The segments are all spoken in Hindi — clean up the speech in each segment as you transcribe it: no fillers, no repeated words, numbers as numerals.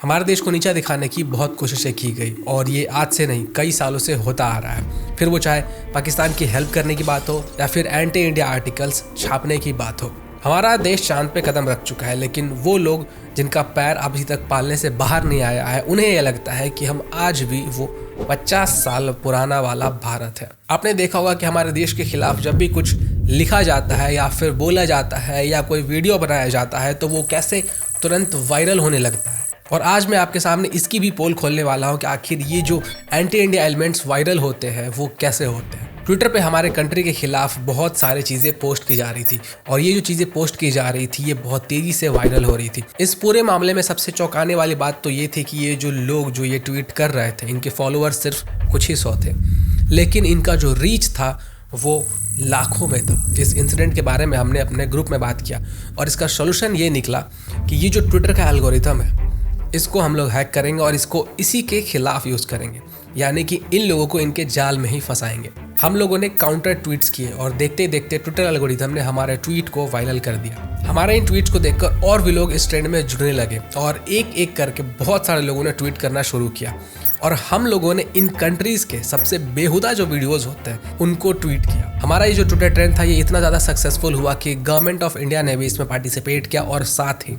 हमारे देश को नीचा दिखाने की बहुत कोशिशें की गई और ये आज से नहीं कई सालों से होता आ रहा है। फिर वो चाहे पाकिस्तान की हेल्प करने की बात हो या फिर एंटी इंडिया आर्टिकल्स छापने की बात हो। हमारा देश चांद पे कदम रख चुका है, लेकिन वो लोग जिनका पैर अभी तक पालने से बाहर नहीं आया है, उन्हें यह लगता है कि हम आज भी वो 50 साल पुराना वाला भारत है। आपने देखा होगा कि हमारे देश के खिलाफ जब भी कुछ लिखा जाता है या फिर बोला जाता है या कोई वीडियो बनाया जाता है तो वो कैसे तुरंत वायरल होने लगता है। और आज मैं आपके सामने इसकी भी पोल खोलने वाला हूँ कि आखिर ये जो एंटी इंडिया एलिमेंट्स वायरल होते हैं वो कैसे होते हैं। ट्विटर पे हमारे कंट्री के खिलाफ बहुत सारी चीज़ें पोस्ट की जा रही थी और ये जो चीज़ें पोस्ट की जा रही थी ये बहुत तेज़ी से वायरल हो रही थी। इस पूरे मामले में सबसे चौंकाने वाली बात तो ये थी कि ये जो लोग जो ये ट्वीट कर रहे थे इनके फॉलोअर्स सिर्फ कुछ ही 100 थे, लेकिन इनका जो रीच था वो लाखों में था। इस इंसिडेंट के बारे में हमने अपने ग्रुप में बात किया और इसका सोल्यूशन ये निकला कि ये जो ट्विटर का एल्गोरिथम है इसको हम लोग हैक करेंगे और इसको इसी के खिलाफ यूज़ करेंगे, यानी कि इन लोगों को इनके जाल में ही फंसाएंगे। हम लोगों ने काउंटर ट्वीट्स किए और देखते ही देखते ट्विटर एल्गोरिथम ने हमारे ट्वीट को वायरल कर दिया। हमारे इन ट्वीट्स को देखकर और भी लोग इस ट्रेंड में जुड़ने लगे और एक एक करके बहुत सारे लोगों ने ट्वीट करना शुरू किया और हम लोगों ने इन कंट्रीज के सबसे बेहुदा जो वीडियोस होते हैं उनको ट्वीट किया। हमारा ये जो ट्विटर ट्रेंड था ये इतना ज़्यादा सक्सेसफुल हुआ कि गवर्नमेंट ऑफ इंडिया ने भी इसमें पार्टिसिपेट किया और साथ ही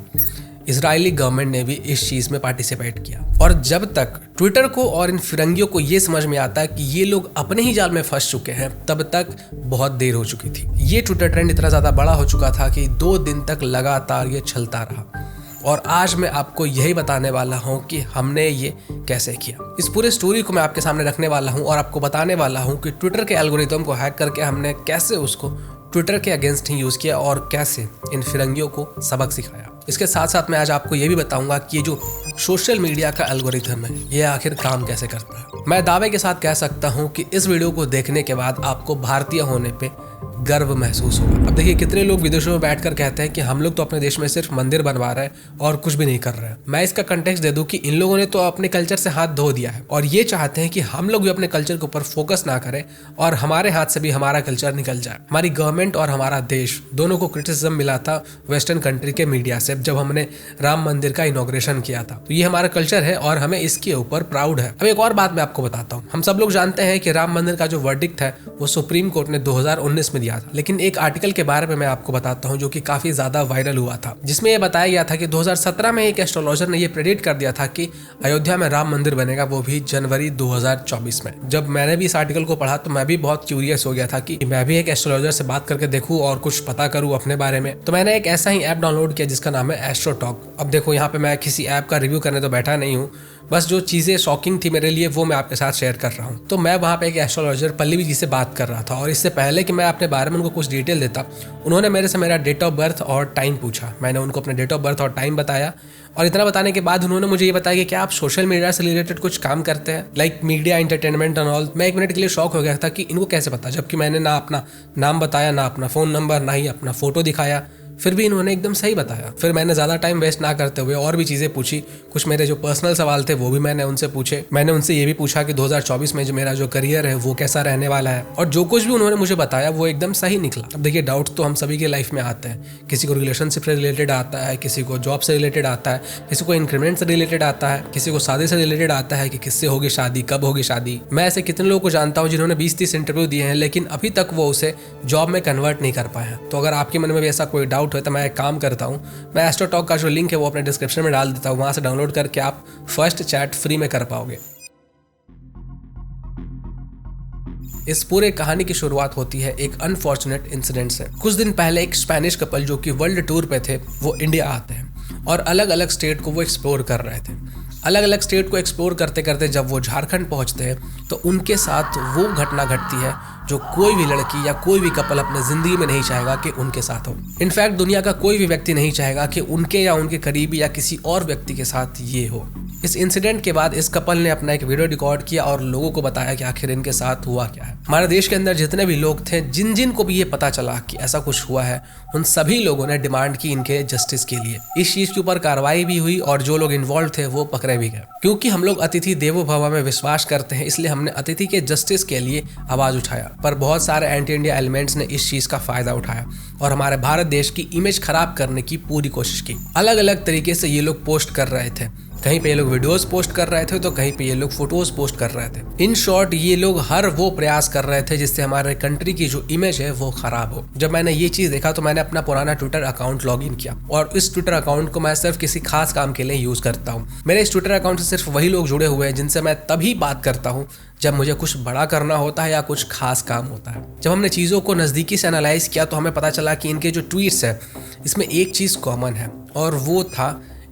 इजरायली गवर्नमेंट ने भी इस चीज़ में पार्टिसिपेट किया। और जब तक ट्विटर को और इन फिरंगियों को ये समझ में आता है कि ये लोग अपने ही जाल में फंस चुके हैं, तब तक बहुत देर हो चुकी थी। ये ट्विटर ट्रेंड इतना ज़्यादा बड़ा हो चुका था कि 2 दिन तक लगातार ये चलता रहा और आज मैं आपको यही बताने वाला हूँ कि हमने ये कैसे किया। इस पूरे स्टोरी को मैं आपके सामने रखने वाला हूँ और आपको बताने वाला हूँ कि ट्विटर के एल्गोरिथम को हैक करके हमने कैसे उसको ट्विटर के अगेंस्ट ही यूज़ किया और कैसे इन फिरंगियों को सबक सिखाया। इसके साथ साथ मैं आज आपको ये भी बताऊंगा कि ये जो सोशल मीडिया का एल्गोरिथम है ये आखिर काम कैसे करता है। मैं दावे के साथ कह सकता हूँ कि इस वीडियो को देखने के बाद आपको भारतीय होने पे गर्व महसूस होगा। अब देखिए कितने लोग विदेशों में बैठकर कहते हैं कि हम लोग तो अपने देश में सिर्फ मंदिर बनवा रहे हैं और कुछ भी नहीं कर रहे हैं। मैं इसका कंटेक्स्ट दे दूं कि इन लोगों ने तो अपने कल्चर से हाथ धो दिया है और ये चाहते हैं कि हम लोग भी अपने कल्चर के ऊपर फोकस ना करें और हमारे हाथ से भी हमारा कल्चर निकल जाए। हमारी गवर्नमेंट और हमारा देश दोनों को क्रिटिसिज्म मिला था वेस्टर्न कंट्री के मीडिया से जब हमने राम मंदिर का इनॉग्रेशन किया था। तो ये हमारा कल्चर है और हमें इसके ऊपर प्राउड है। अब एक और बात मैं आपको बताता हूँ। हम सब लोग जानते हैं कि राम मंदिर का जो वर्डिक्ट है वो सुप्रीम कोर्ट ने 2019 में दिया था, लेकिन एक आर्टिकल के बारे में मैं आपको बताता हूं जो कि काफी ज्यादा वायरल हुआ था, जिसमें यह बताया गया था कि 2017 में एक एस्ट्रोलॉजर ने यह प्रेडिक्ट कर दिया था कि अयोध्या में राम मंदिर बनेगा, वो भी जनवरी 2024 में। जब मैंने भी इस आर्टिकल को पढ़ा तो मैं भी बहुत क्यूरियस हो गया था कि मैं भी एक एस्ट्रोलॉजर से बात करके देखूं और कुछ पता करूं अपने बारे में। तो मैंने एक ऐसा ही ऐप डाउनलोड किया जिसका नाम है एस्ट्रोटॉक। अब देखो यहाँ पे मैं किसी ऐप का रिव्यू करने तो बैठा नहीं हूँ, बस जो चीज़ें शॉकिंग थी मेरे लिए वो मैं आपके साथ शेयर कर रहा हूँ। तो मैं वहाँ पे एक एस्ट्रोलॉजर पल्लवी जी से बात कर रहा था और इससे पहले कि मैं अपने बारे में उनको कुछ डिटेल देता, उन्होंने मेरे से मेरा डेट ऑफ बर्थ और टाइम पूछा। मैंने उनको अपने डेट ऑफ बर्थ और टाइम बताया और इतना बताने के बाद उन्होंने मुझे ये बताया कि क्या आप सोशल मीडिया से रिलेटेड कुछ काम करते हैं, like media entertainment and all. मैं 1 मिनट के लिए शॉक हो गया था कि इनको कैसे पता, जबकि मैंने ना अपना नाम बताया, ना अपना फ़ोन नंबर, ना ही अपना फ़ोटो दिखाया, फिर भी इन्होंने एकदम सही बताया। फिर मैंने ज़्यादा टाइम वेस्ट ना करते हुए और भी चीज़ें पूछी। कुछ मेरे जो पर्सनल सवाल थे वो भी मैंने उनसे पूछे। मैंने उनसे ये भी पूछा कि 2024 में जो मेरा जो करियर है वो कैसा रहने वाला है, और जो कुछ भी उन्होंने मुझे बताया वो एकदम सही निकला। अब देखिए डाउट तो हम सभी के लाइफ में आते हैं। किसी को रिलेशनशिप से रिलेटेड आता है, किसी को जॉब से रिलेटेड आता है, किसी को इंक्रीमेंट से रिलेटेड आता है, किसी को शादी से रिलेटेड आता है कि किससे होगी शादी, कब होगी शादी। मैं ऐसे कितने लोगों को जानता हूँ जिन्होंने 20-30 इंटरव्यू दिए हैं लेकिन अभी तक वो उसे जॉब में कन्वर्ट नहीं कर पाए हैं। तो अगर आपके मन में भी ऐसा कोई डाउट है तो मैं एक काम करता हूं, मैं एस्ट्रोटॉक का जो लिंक है वो अपने डिस्क्रिप्शन में डाल देता हूं, वहां से डाउनलोड करके आप फर्स्ट चैट फ्री में कर पाओगे। इस पूरे कहानी की शुरुआत होती है एक अनफॉर्चुनेट इंसिडेंट से। कुछ दिन पहले एक स्पेनिश कपल जो कि वर्ल्ड टूर पे थे वो इंडिया आते हैं और अलग अलग स्टेट को वो एक्सप्लोर कर रहे थे। अलग अलग स्टेट को एक्सप्लोर करते करते जब वो झारखंड पहुंचते हैं तो उनके साथ वो घटना घटती है जो कोई भी लड़की या कोई भी कपल अपने ज़िंदगी में नहीं चाहेगा कि उनके साथ हो। इनफैक्ट दुनिया का कोई भी व्यक्ति नहीं चाहेगा कि उनके या उनके करीबी या किसी और व्यक्ति के साथ ये हो। इस इंसिडेंट के बाद इस कपल ने अपना एक वीडियो रिकॉर्ड किया और लोगों को बताया कि आखिर इनके साथ हुआ क्या है। हमारे देश के अंदर जितने भी लोग थे, जिन जिन को भी ये पता चला कि ऐसा कुछ हुआ है, उन सभी लोगों ने डिमांड की इनके जस्टिस के लिए। इस चीज़ के ऊपर कार्रवाई भी हुई और जो लोग इन्वॉल्व थे वो पकड़े भी गए। क्योंकि हम लोग अतिथि देवो भव में विश्वास करते हैं, इसलिए हमने अतिथि के जस्टिस के लिए आवाज़ उठाया। पर बहुत सारे एंटी इंडिया एलिमेंट्स ने इस चीज़ का फ़ायदा उठाया और हमारे भारत देश की इमेज खराब करने की पूरी कोशिश की। अलग अलग तरीके से ये लोग पोस्ट कर रहे थे कहीं पे ये लोग वीडियोस पोस्ट कर रहे थे तो कहीं पे ये लोग फोटोज पोस्ट कर रहे थे। इन शॉर्ट ये लोग हर वो प्रयास कर रहे थे जिससे हमारे कंट्री की जो इमेज है वो खराब हो। जब मैंने ये चीज देखा तो मैंने अपना पुराना ट्विटर अकाउंट लॉग इन किया और इस ट्विटर अकाउंट को मैं सिर्फ किसी खास काम के लिए यूज करता हूँ। मेरे इस ट्विटर अकाउंट से सिर्फ वही लोग जुड़े हुए हैं जिनसे मैं तभी बात करता हूँ जब मुझे कुछ बड़ा करना होता है या कुछ खास काम होता है। जब हमने चीज़ों को नज़दीकी से एनालाइज किया तो हमें पता चला कि इनके जो ट्वीट्स है इसमें एक चीज़ कॉमन है और वो था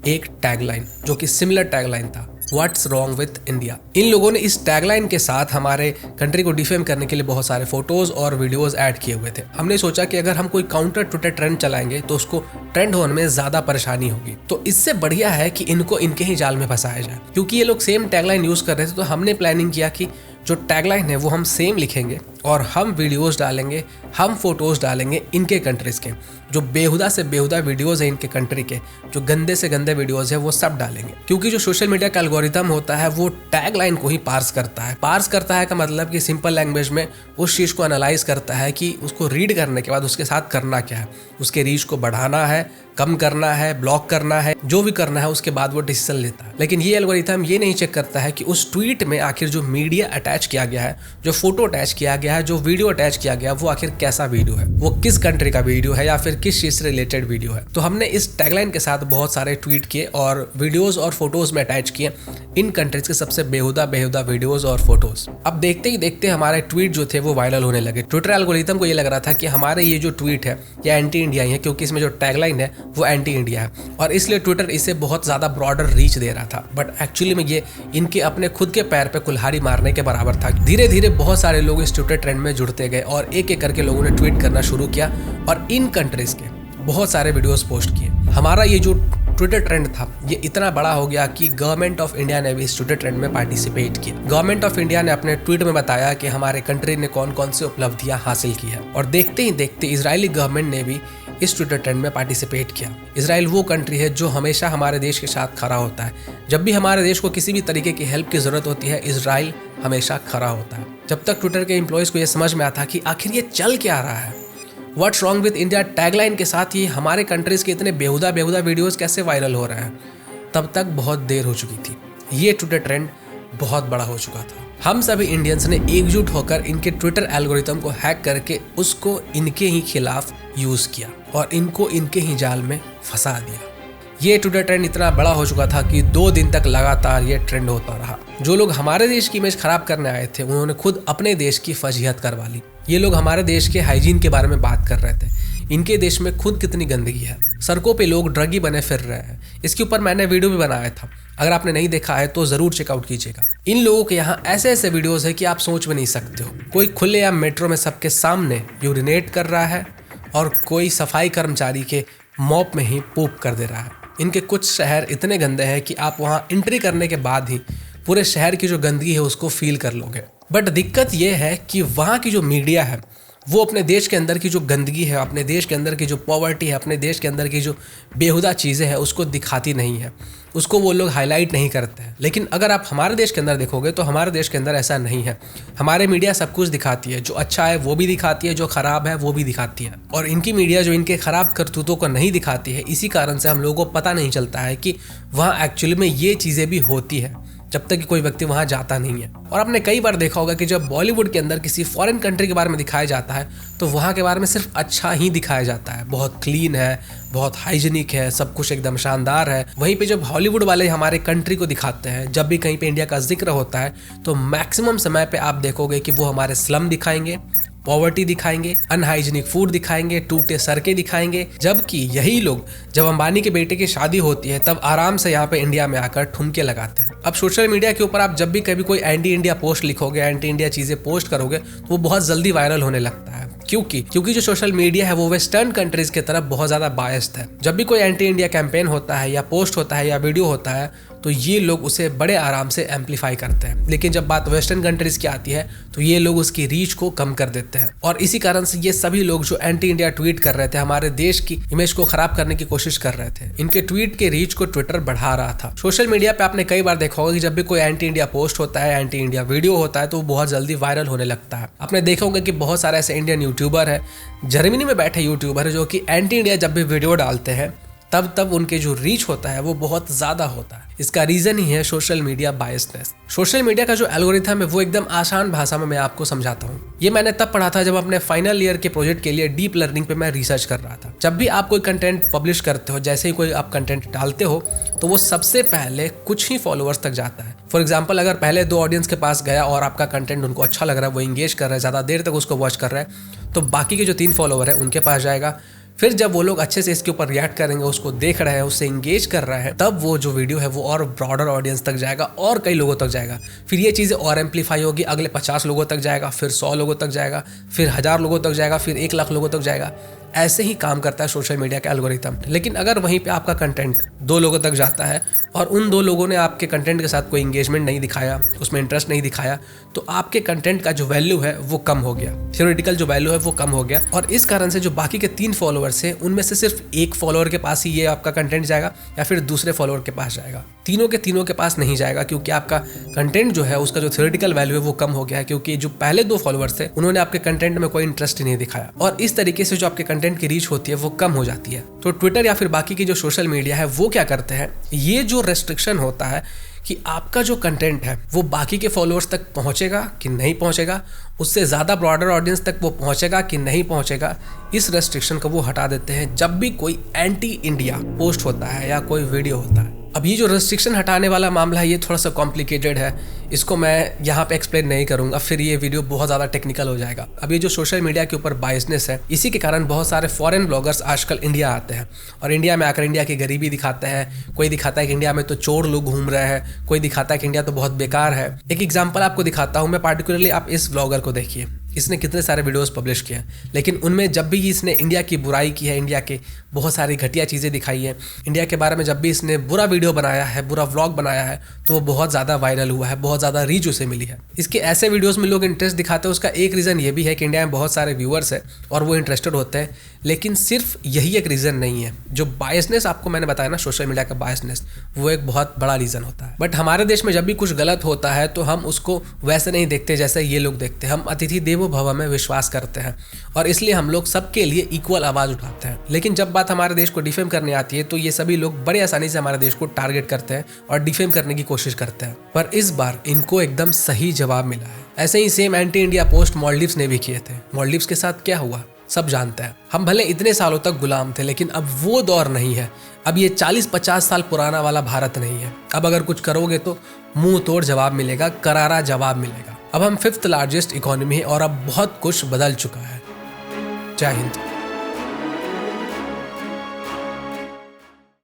एक टैगलाइन जो कि सिमिलर टैगलाइन था, व्हाट्स रॉन्ग विथ इंडिया। इन लोगों ने इस टैगलाइन के साथ हमारे कंट्री को डिफेम करने के लिए बहुत सारे फोटोज और वीडियोस ऐड किए हुए थे। हमने सोचा कि अगर हम कोई काउंटर ट्विटर ट्रेंड चलाएंगे तो उसको ट्रेंड होने में ज्यादा परेशानी होगी, तो इससे बढ़िया है कि इनको इनके ही जाल में फंसाया जाए। क्योंकि ये लोग सेम टैगलाइन यूज कर रहे थे तो हमने प्लानिंग किया कि जो टैगलाइन है वो हम सेम लिखेंगे और हम वीडियोस डालेंगे, हम फोटोज डालेंगे इनके कंट्रीज के। जो बेहुदा से बेहुदा वीडियोस है इनके कंट्री के, जो गंदे से गंदे वीडियोस है वो सब डालेंगे। क्योंकि जो सोशल मीडिया का एल्गोरिथम होता है वो टैगलाइन को ही पार्स करता है। पार्स करता है का मतलब कि सिंपल लैंग्वेज में उस चीज़ को एनालाइज करता है कि उसको रीड करने के बाद उसके साथ करना क्या है, उसके रीच को बढ़ाना है, कम करना है, ब्लॉक करना है, जो भी करना है उसके बाद वो डिसीजन लेता है। लेकिन ये एल्गोरिथम ये नहीं चेक करता है कि उस ट्वीट में आखिर जो मीडिया अटैच किया गया है, जो फोटो अटैच किया गया है, जो वीडियो अटैच किया गया वो आखिर कैसा वीडियो है, वो किस कंट्री का वीडियो है या फिर किस चीज से रिलेटेड वीडियो है। तो हमने इस टैगलाइन के साथ बहुत सारे ट्वीट किए और वीडियोस और फोटोज में अटैच किए इन कंट्रीज के सबसे बेहुदा बेहुदा वीडियोस और फोटोज। अब देखते ही देखते हमारे ट्वीट जो थे वो वायरल होने लगे। ट्विटर एल्गोरिथम को ये लग रहा था कि हमारे ये जो ट्वीट है ये एंटी इंडिया ही है, क्योंकि इसमें जो टैगलाइन है वो एंटी इंडिया है और इसलिए ट्विटर इसे बहुत ज्यादा ब्रॉडर रीच दे रहा था। बट एक्चुअली में ये इनके अपने खुद के पैर पे कुल्हाड़ी मारने के बराबर था। धीरे धीरे बहुत सारे लोग इस ट्विटर ट्रेंड में जुड़ते गए और एक एक करके लोगों ने ट्वीट करना शुरू किया और इन कंट्रीज के बहुत सारे वीडियोस पोस्ट किए। हमारा ये जो ट्विटर ट्रेंड था ये इतना बड़ा हो गया कि गवर्नमेंट ऑफ इंडिया ने भी इस ट्विटर ट्रेंड में पार्टिसिपेट किया। गवर्नमेंट ऑफ इंडिया ने अपने ट्वीट में बताया कि हमारे कंट्री ने कौन कौन सी उपलब्धियां हासिल की है और देखते ही देखते इजरायली गवर्नमेंट ने भी इस ट्विटर ट्रेंड में पार्टिसिपेट किया। इजराइल वो कंट्री है जो हमेशा हमारे देश के साथ खड़ा होता है। जब भी हमारे देश को किसी भी तरीके की हेल्प की जरूरत होती है इजराइल हमेशा खड़ा होता है। जब तक ट्विटर के एम्प्लॉयज को यह समझ में आता कि आखिर ये चल क्या रहा है, what's wrong with India tagline के साथ ही हमारे कंट्रीज के इतने बेहुदा बेहुदा वीडियोस कैसे वायरल हो रहे हैं, तब तक बहुत देर हो चुकी थी। ये ट्विटर ट्रेंड बहुत बड़ा हो चुका था। हम सभी इंडियंस ने एकजुट होकर इनके ट्विटर एल्गोरिथम को हैक करके उसको इनके ही खिलाफ यूज किया और इनको इनके ही जाल में फंसा दिया। ये ट्विटर ट्रेंड इतना बड़ा हो चुका था कि 2 दिन तक लगातार ये ट्रेंड होता रहा। जो लोग हमारे देश की इमेज खराब करने आए थे उन्होंने खुद अपने देश की फजीहत करवा ली। ये लोग हमारे देश के हाइजीन के बारे में बात कर रहे थे। इनके देश में खुद कितनी गंदगी है, सड़कों पे लोग ड्रगी बने फिर रहे हैं। इसके ऊपर मैंने वीडियो भी बनाया था, अगर आपने नहीं देखा है तो जरूर चेकआउट कीजिएगा। इन लोगों के यहाँ ऐसे ऐसे वीडियोस है कि आप सोच भी नहीं सकते हो। कोई खुले या मेट्रो में सबके सामने यूरिनेट कर रहा है और कोई सफाई कर्मचारी के मॉप में ही पूप कर दे रहा है। इनके कुछ शहर इतने गंदे हैं कि आप वहाँ एंट्री करने के बाद ही पूरे शहर की जो गंदगी है उसको फील कर लोगे। बट दिक्कत ये है कि वहाँ की जो मीडिया है वो अपने देश के अंदर की जो गंदगी है, अपने देश के अंदर की जो पॉवर्टी है, अपने देश के अंदर की जो बेहुदा चीज़ें हैं उसको दिखाती नहीं है, उसको वो लोग हाईलाइट नहीं करते हैं। लेकिन अगर आप हमारे देश के अंदर देखोगे तो हमारे देश के अंदर ऐसा नहीं है। हमारे मीडिया सब कुछ दिखाती है, जो अच्छा है वो भी दिखाती है, जो खराब है वो भी दिखाती है। और इनकी मीडिया जो इनके खराब करतूतों को नहीं दिखाती है, इसी कारण से हम लोगों को पता नहीं चलता है कि वहाँ एक्चुअली में ये चीज़ें भी होती है, जब तक कि कोई व्यक्ति वहां जाता नहीं है। और आपने कई बार देखा होगा कि जब बॉलीवुड के अंदर किसी फॉरेन कंट्री के बारे में दिखाया जाता है तो वहां के बारे में सिर्फ अच्छा ही दिखाया जाता है, बहुत क्लीन है, बहुत हाइजीनिक है, सब कुछ एकदम शानदार है। वहीं पे जब हॉलीवुड वाले हमारे कंट्री को दिखाते हैं, जब भी कहीं पे इंडिया का जिक्र होता है तो मैक्सिमम समय पे आप देखोगे कि वो हमारे स्लम दिखाएंगे, पॉवर्टी दिखाएंगे, अनहाइजीनिक फूड दिखाएंगे, टूटे सड़कें दिखाएंगे। जबकि यही लोग जब अंबानी के बेटे की शादी होती है तब आराम से यहाँ पे इंडिया में आकर ठुमके लगाते हैं। अब सोशल मीडिया के ऊपर आप जब भी कभी कोई एंटी इंडिया पोस्ट लिखोगे, एंटी इंडिया चीजें पोस्ट करोगे तो वो बहुत जल्दी वायरल होने लगता है। क्योंकि जो सोशल मीडिया है वो वेस्टर्न कंट्रीज की तरफ बहुत ज्यादा बायस्ड है। जब भी कोई एंटी इंडिया कैंपेन होता है या पोस्ट होता है या वीडियो होता है तो ये लोग उसे बड़े आराम से एम्पलीफाई करते हैं। लेकिन जब बात वेस्टर्न कंट्रीज की आती है तो ये लोग उसकी रीच को कम कर देते हैं। और इसी कारण से ये सभी लोग जो एंटी इंडिया ट्वीट कर रहे थे, हमारे देश की इमेज को खराब करने की कोशिश कर रहे थे, इनके ट्वीट के रीच को ट्विटर बढ़ा रहा था। सोशल मीडिया पे आपने कई बार देखा होगा कि जब भी कोई एंटी इंडिया पोस्ट होता है, एंटी इंडिया वीडियो होता है तो वो बहुत जल्दी वायरल होने लगता है। आपने देखा होगा कि बहुत सारे ऐसे इंडियन यूट्यूबर है, जर्मनी में बैठे यूट्यूबर है जो कि एंटी इंडिया जब भी वीडियो डालते हैं तब उनके जो रीच होता है वो बहुत ज़्यादा होता है। इसका रीज़न ही है social media biasness. Social media का जो एल्गोरिथम है वो एकदम आसान भाषा में मैं आपको समझाता हूँ। ये मैंने तब पढ़ा था जब अपने फाइनल ईयर के प्रोजेक्ट के लिए डीप लर्निंग पे मैं रिसर्च कर रहा था। जब भी आप कोई कंटेंट पब्लिश करते हो, जैसे ही कोई आप कंटेंट डालते हो, तो वो सबसे पहले कुछ ही फॉलोअर्स तक जाता है। फॉर एग्जाम्पल, अगर पहले 2 ऑडियंस के पास गया और आपका कंटेंट उनको अच्छा लग रहा है, वो इंगेज कर रहे हैं, ज़्यादा देर तक उसको वॉच कर रहे हैं, तो बाकी के जो 3 फॉलोअर है उनके पास जाएगा। फिर जब वो लोग अच्छे से इसके ऊपर रिएक्ट करेंगे, उसको देख रहे हैं, उससे इंगेज कर रहे हैं, तब वो जो वीडियो है वो और ब्रॉडर ऑडियंस तक जाएगा और कई लोगों तक जाएगा। फिर ये चीज़ें और एम्पलीफाई होगी, अगले 50 लोगों तक जाएगा, फिर 100 लोगों तक जाएगा, फिर 1000 लोगों तक जाएगा, फिर 1 लाख लोगों तक जाएगा। ऐसे ही काम करता है सोशल मीडिया का एल्गोरिथम। लेकिन अगर वहीं पे आपका कंटेंट 2 लोगों तक जाता है और उन 2 लोगों ने आपके कंटेंट के साथ कोई इंगेजमेंट नहीं दिखाया, उसमें इंटरेस्ट नहीं दिखाया, तो आपके कंटेंट का जो वैल्यू है वो कम हो गया, थ्योरेटिकल जो वैल्यू है वो कम हो गया। और इस कारण से जो बाकी के 3 फॉलोअर्स हैं उनमें से सिर्फ 1 फॉलोअर के पास ही ये आपका कंटेंट जाएगा या फिर दूसरे फॉलोअर के पास जाएगा। तीनों के पास नहीं जाएगा, क्योंकि आपका कंटेंट जो है उसका जो थ्योरेटिकल वैल्यू है वो कम हो गया है, क्योंकि जो पहले 2 फॉलोअर्स थे उन्होंने आपके कंटेंट में कोई इंटरेस्ट ही नहीं दिखाया। और इस तरीके से जो आपके कंटेंट की रीच होती है वो कम हो जाती है। तो ट्विटर या फिर बाकी की जो सोशल मीडिया है वो क्या करते हैं, ये जो रेस्ट्रिक्शन होता है कि आपका जो कंटेंट है वो बाकी के फॉलोअर्स तक पहुंचेगा कि नहीं पहुंचेगा, उससे ज़्यादा ब्रॉडर ऑडियंस तक वो पहुंचेगा कि नहीं पहुंचेगा, इस रेस्ट्रिक्शन को वो हटा देते हैं जब भी कोई एंटी इंडिया पोस्ट होता है या कोई वीडियो होता है। अब ये जो रेस्ट्रिक्शन हटाने वाला मामला है ये थोड़ा सा कॉम्प्लिकेटेड है, इसको मैं यहाँ पे एक्सप्लेन नहीं करूँगा, फिर ये वीडियो बहुत ज़्यादा टेक्निकल हो जाएगा। अब ये जो सोशल मीडिया के ऊपर बायसनेस है, इसी के कारण बहुत सारे फॉरेन ब्लॉगर्स आजकल इंडिया आते हैं और इंडिया में आकर इंडिया की गरीबी दिखाते हैं। कोई दिखाता है कि इंडिया में तो चोर लोग घूम रहे हैं, कोई दिखाता है कि इंडिया तो बहुत बेकार है। एक एग्जाम्पल आपको दिखाता हूँ मैं पार्टिकुलरली, आप इस ब्लॉगर को देखिए, इसने कितने सारे वीडियोस पब्लिश किए हैं, लेकिन उनमें जब भी इसने इंडिया की बुराई की है, इंडिया के बहुत सारी घटिया चीज़ें दिखाई हैं, इंडिया के बारे में जब भी इसने बुरा वीडियो बनाया है, बुरा व्लॉग बनाया है, तो वो बहुत ज़्यादा वायरल हुआ है, बहुत ज़्यादा रीच उसे मिली है। इसके ऐसे वीडियोस में लोग इंटरेस्ट दिखाते हैं, उसका एक रीज़न ये भी है कि इंडिया में बहुत सारे व्यूअर्स हैं और वो इंटरेस्टेड होते हैं। लेकिन सिर्फ यही एक रीज़न नहीं है। जो बायसनेस आपको मैंने बताया ना, सोशल मीडिया का बायसनेस, वो एक बहुत बड़ा रीज़न होता है। बट हमारे देश में जब भी कुछ गलत होता है तो हम उसको वैसे नहीं देखते जैसे ये लोग देखते हैं। हम अतिथि देवो भव में विश्वास करते हैं और इसलिए हम लोग सबके लिए इक्वल आवाज़ उठाते हैं। लेकिन जब बात हमारे देश को डिफेम करने आती है तो ये सभी लोग बड़े आसानी से हमारे देश को टारगेट करते हैं और डिफेम करने की कोशिश करते हैं। पर इस बार इनको एकदम सही जवाब मिला है। ऐसे ही same anti India post Maldives ने भी किए थे। मालदीव्स के साथ क्या हुआ सब जानते हैं। हम भले इतने सालों तक गुलाम थे, लेकिन अब वो दौर नहीं है। अब ये 40-50 साल पुराना वाला भारत नहीं है। अब अगर कुछ करोगे तो मुंह तोड़ जवाब मिलेगा, करारा जवाब मिलेगा। अब हम 5th लार्जेस्ट इकोनॉमी है और अब बहुत कुछ बदल चुका है। जय हिंद।